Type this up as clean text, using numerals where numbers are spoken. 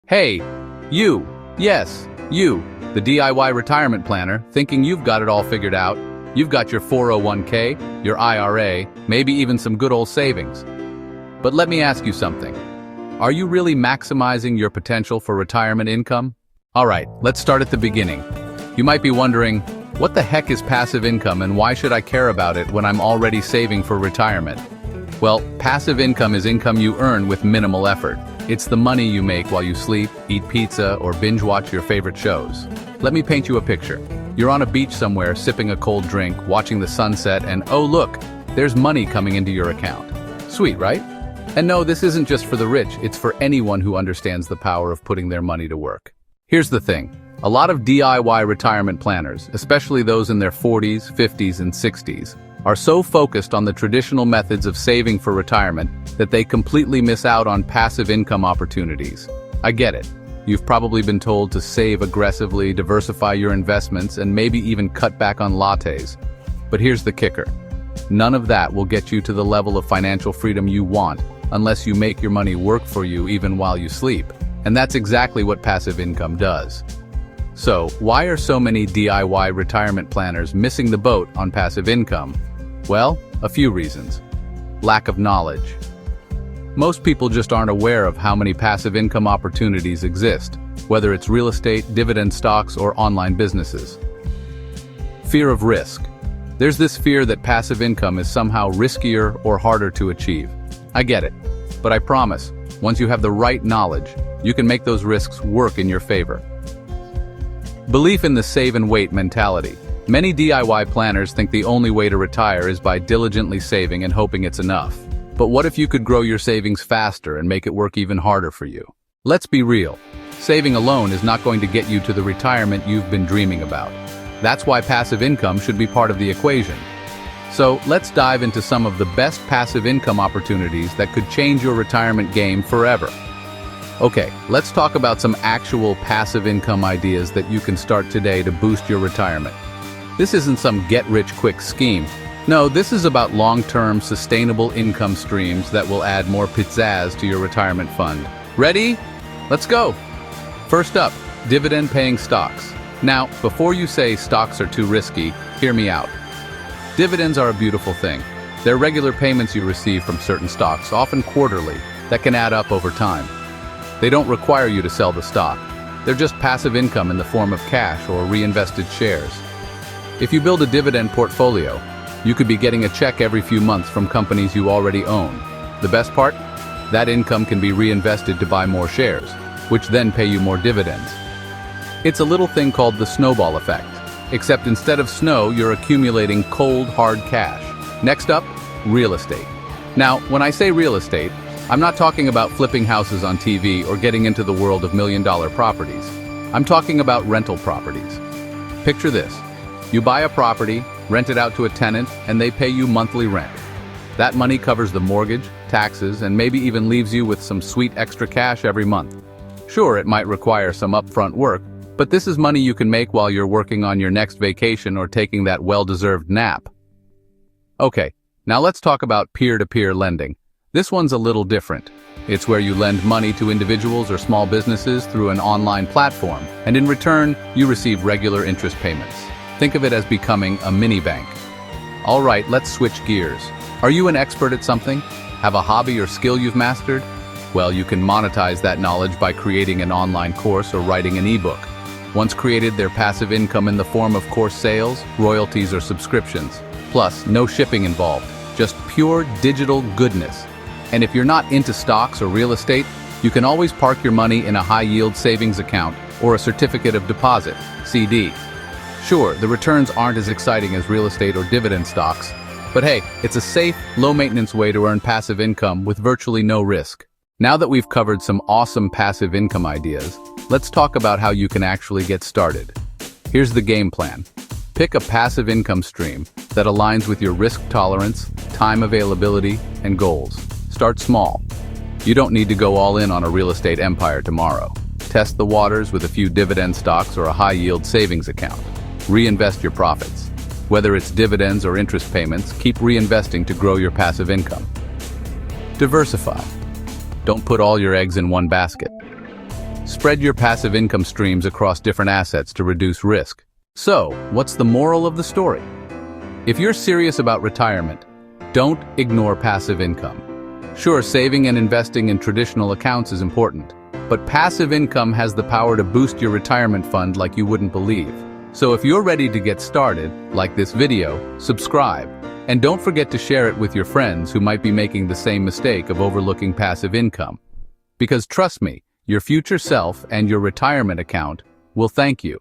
Hey, you, yes, you, the DIY retirement planner, thinking you've got it all figured out. You've got your 401k, your IRA, maybe even some good old savings. But let me ask you something. Are you really maximizing your potential for retirement income? All right, let's start at the beginning. You might be wondering, what the heck is passive income and why should I care about it when I'm already saving for retirement? Well, passive income is income you earn with minimal effort. It's the money you make while you sleep, eat pizza, or binge watch your favorite shows. Let me paint you a picture. You're on a beach somewhere, sipping a cold drink, watching the sunset, and oh look, there's money coming into your account. Sweet, right? And no, this isn't just for the rich, it's for anyone who understands the power of putting their money to work. Here's the thing. A lot of DIY retirement planners, especially those in their 40s, 50s, and 60s, are so focused on the traditional methods of saving for retirement that they completely miss out on passive income opportunities. I get it. You've probably been told to save aggressively, diversify your investments, and maybe even cut back on lattes. But here's the kicker. None of that will get you to the level of financial freedom you want unless you make your money work for you even while you sleep. And that's exactly what passive income does. So, why are so many DIY retirement planners missing the boat on passive income? Well, a few reasons. Lack of knowledge. Most people just aren't aware of how many passive income opportunities exist, whether it's real estate, dividend stocks, or online businesses. Fear of risk. There's this fear that passive income is somehow riskier or harder to achieve. I get it, but I promise, once you have the right knowledge, you can make those risks work in your favor. Belief in the save and wait mentality. Many DIY planners think the only way to retire is by diligently saving and hoping it's enough. But what if you could grow your savings faster and make it work even harder for you? Let's be real. Saving alone is not going to get you to the retirement you've been dreaming about. That's why passive income should be part of the equation. So let's dive into some of the best passive income opportunities that could change your retirement game forever. Okay, let's talk about some actual passive income ideas that you can start today to boost your retirement. This isn't some get-rich-quick scheme. No, this is about long-term, sustainable income streams that will add more pizzazz to your retirement fund. Ready? Let's go! First up, dividend-paying stocks. Now, before you say stocks are too risky, hear me out. Dividends are a beautiful thing. They're regular payments you receive from certain stocks, often quarterly, that can add up over time. They don't require you to sell the stock. They're just passive income in the form of cash or reinvested shares. If you build a dividend portfolio, you could be getting a check every few months from companies you already own. The best part? That income can be reinvested to buy more shares, which then pay you more dividends. It's a little thing called the snowball effect, except instead of snow, you're accumulating cold, hard cash. Next up, real estate. Now, when I say real estate, I'm not talking about flipping houses on TV or getting into the world of million-dollar properties. I'm talking about rental properties. Picture this. You buy a property, rent it out to a tenant, and they pay you monthly rent. That money covers the mortgage, taxes, and maybe even leaves you with some sweet extra cash every month. Sure, it might require some upfront work, but this is money you can make while you're working on your next vacation or taking that well-deserved nap. Okay, now let's talk about peer-to-peer lending. This one's a little different. It's where you lend money to individuals or small businesses through an online platform, and in return, you receive regular interest payments. Think of it as becoming a mini bank. All right, let's switch gears. Are you an expert at something? Have a hobby or skill you've mastered? Well, you can monetize that knowledge by creating an online course or writing an ebook. Once created, they're passive income in the form of course sales, royalties, or subscriptions. Plus, no shipping involved, just pure digital goodness. And if you're not into stocks or real estate, you can always park your money in a high-yield savings account or a certificate of deposit, CD. Sure, the returns aren't as exciting as real estate or dividend stocks, but hey, it's a safe, low-maintenance way to earn passive income with virtually no risk. Now that we've covered some awesome passive income ideas, let's talk about how you can actually get started. Here's the game plan. Pick a passive income stream that aligns with your risk tolerance, time availability, and goals. Start small. You don't need to go all in on a real estate empire tomorrow. Test the waters with a few dividend stocks or a high-yield savings account. Reinvest your profits. Whether it's dividends or interest payments, keep reinvesting to grow your passive income. Diversify. Don't put all your eggs in one basket. Spread your passive income streams across different assets to reduce risk. So, what's the moral of the story? If you're serious about retirement, don't ignore passive income. Sure, saving and investing in traditional accounts is important, but passive income has the power to boost your retirement fund like you wouldn't believe. So if you're ready to get started, like this video, subscribe, and don't forget to share it with your friends who might be making the same mistake of overlooking passive income. Because trust me, your future self and your retirement account will thank you.